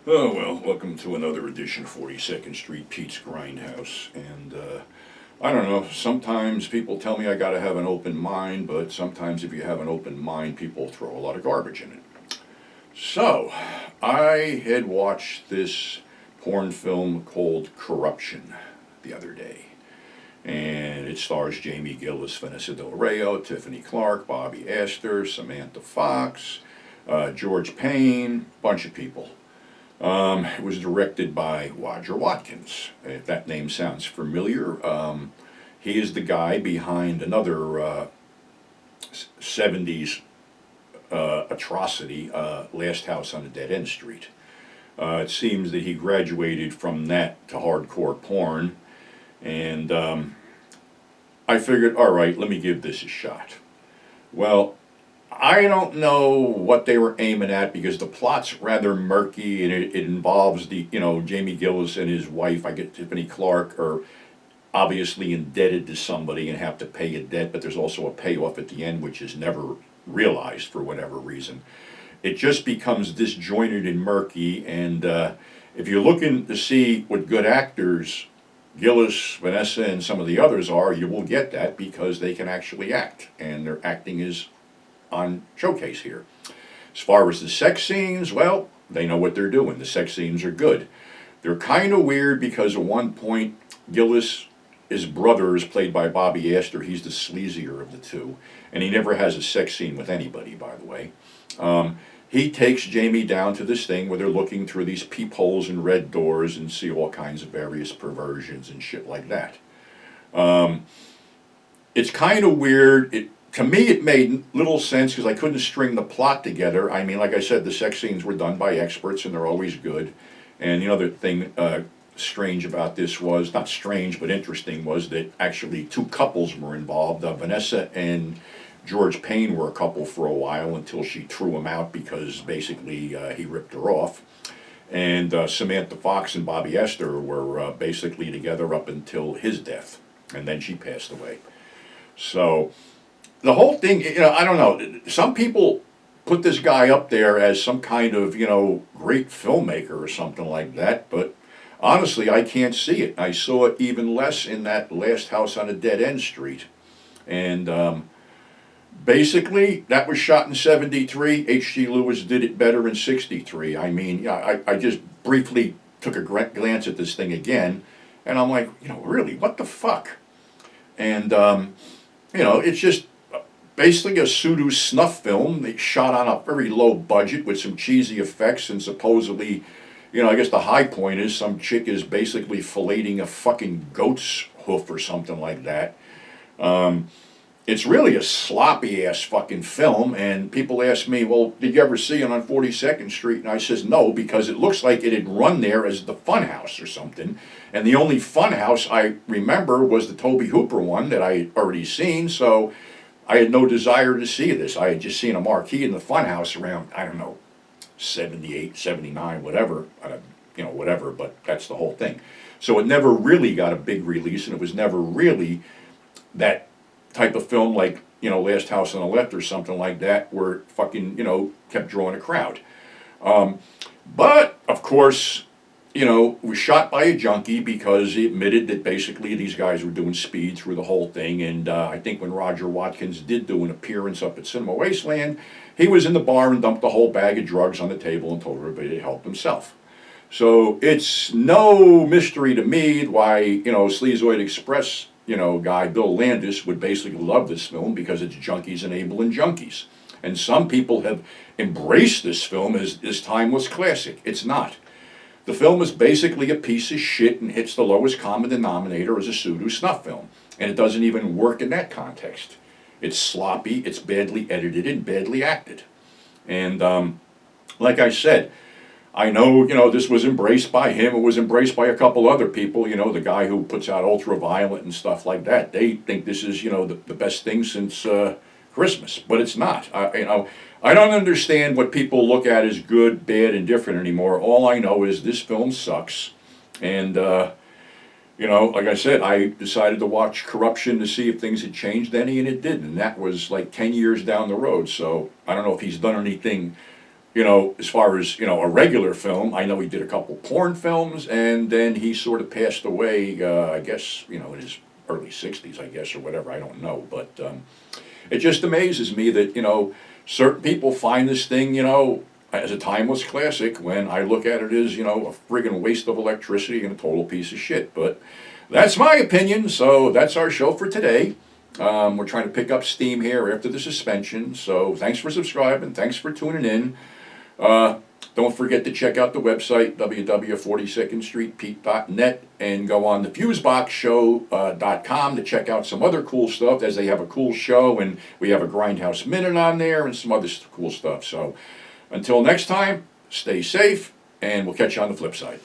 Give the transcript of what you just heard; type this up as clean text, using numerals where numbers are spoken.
Oh, well, welcome to another edition of 42nd Street Pete's Grindhouse. And I don't know, sometimes people tell me I gotta have an open mind, but sometimes if you have an open mind, people throw a lot of garbage in it. So, I had watched this porn film called Corruption the other day. And it stars Jamie Gillis, Vanessa Del Rey, Tiffany Clark, Bobby Astor, Samantha Fox, George Payne, bunch of people. It was directed by Roger Watkins. If that name sounds familiar, he is the guy behind another 70s atrocity, Last House on a Dead End Street. It seems that he graduated from that to hardcore porn, and I figured, all right, let me give this a shot. Well, I don't know what they were aiming at because the plot's rather murky and it involves Jamie Gillis and his wife, I get Tiffany Clark, are obviously indebted to somebody and have to pay a debt, but there's also a payoff at the end which is never realized for whatever reason. It just becomes disjointed and murky, and if you're looking to see what good actors Gillis, Vanessa, and some of the others are, you will get that because they can actually act, and their acting is on showcase here. As far as the sex scenes, well, they know what they're doing. The sex scenes are good. They're kind of weird because at one point, Gillis, his brother, is played by Bobby Astor. He's the sleazier of the two, and he never has a sex scene with anybody, by the way. He takes Jamie down to this thing where they're looking through these peepholes and red doors and see all kinds of various perversions and shit like that. It's kind of weird. To me, it made little sense because I couldn't string the plot together. I mean, like I said, the sex scenes were done by experts and they're always good. And the other thing strange about this was, not strange, but interesting, was that actually two couples were involved. Vanessa and George Payne were a couple for a while until she threw him out because basically he ripped her off. And Samantha Fox and Bobby Astor were basically together up until his death. And then she passed away. So the whole thing, I don't know. Some people put this guy up there as some kind of, great filmmaker or something like that, but honestly, I can't see it. I saw it even less in that Last House on a Dead End Street. And basically, that was shot in 73. H.G. Lewis did it better in 63. I mean, I just briefly took a glance at this thing again, and I'm like, really, what the fuck? And, it's just basically a pseudo snuff film. They shot on a very low budget with some cheesy effects, and supposedly, I guess the high point is some chick is basically filleting a fucking goat's hoof or something like that. It's really a sloppy ass fucking film, and people ask me, well, did you ever see it on 42nd Street? And I says no, because it looks like it had run there as the Funhouse or something. And the only Funhouse I remember was the Tobe Hooper one that I had already seen, so I had no desire to see this. I had just seen a marquee in the Funhouse around, I don't know, 78, 79, whatever, whatever, but that's the whole thing. So it never really got a big release, and it was never really that type of film like, Last House on the Left or something like that, where it fucking, kept drawing a crowd. But, of course, it was shot by a junkie because he admitted that basically these guys were doing speed through the whole thing. And I think when Roger Watkins did do an appearance up at Cinema Wasteland, he was in the bar and dumped a whole bag of drugs on the table and told everybody to help himself. So it's no mystery to me why, Sleazoid Express, guy Bill Landis would basically love this film because it's junkies enabling junkies. And some people have embraced this film as this timeless classic. It's not. The film is basically a piece of shit and hits the lowest common denominator as a pseudo snuff film. And it doesn't even work in that context. It's sloppy, it's badly edited, and badly acted. And like I said, I know, this was embraced by him. It was embraced by a couple other people, the guy who puts out Ultraviolet and stuff like that. They think this is, the best thing since Christmas, but it's not. I don't understand what people look at as good, bad, and different anymore. All I know is this film sucks. And, like I said, I decided to watch Corruption to see if things had changed any, and it didn't. And that was like 10 years down the road. So I don't know if he's done anything as far as, a regular film. I know he did a couple porn films, and then he sort of passed away, I guess, in his early 60s, I guess, or whatever, I don't know. But it just amazes me that, certain people find this thing, as a timeless classic, when I look at it as, a friggin' waste of electricity and a total piece of shit. But that's my opinion, so that's our show for today. We're trying to pick up steam here after the suspension, so thanks for subscribing, thanks for tuning in. Don't forget to check out the website, www.42ndstreetpete.net, and go on the fuseboxshow.com to check out some other cool stuff, as they have a cool show, and we have a Grindhouse Minute on there and some other cool stuff. So until next time, stay safe, and we'll catch you on the flip side.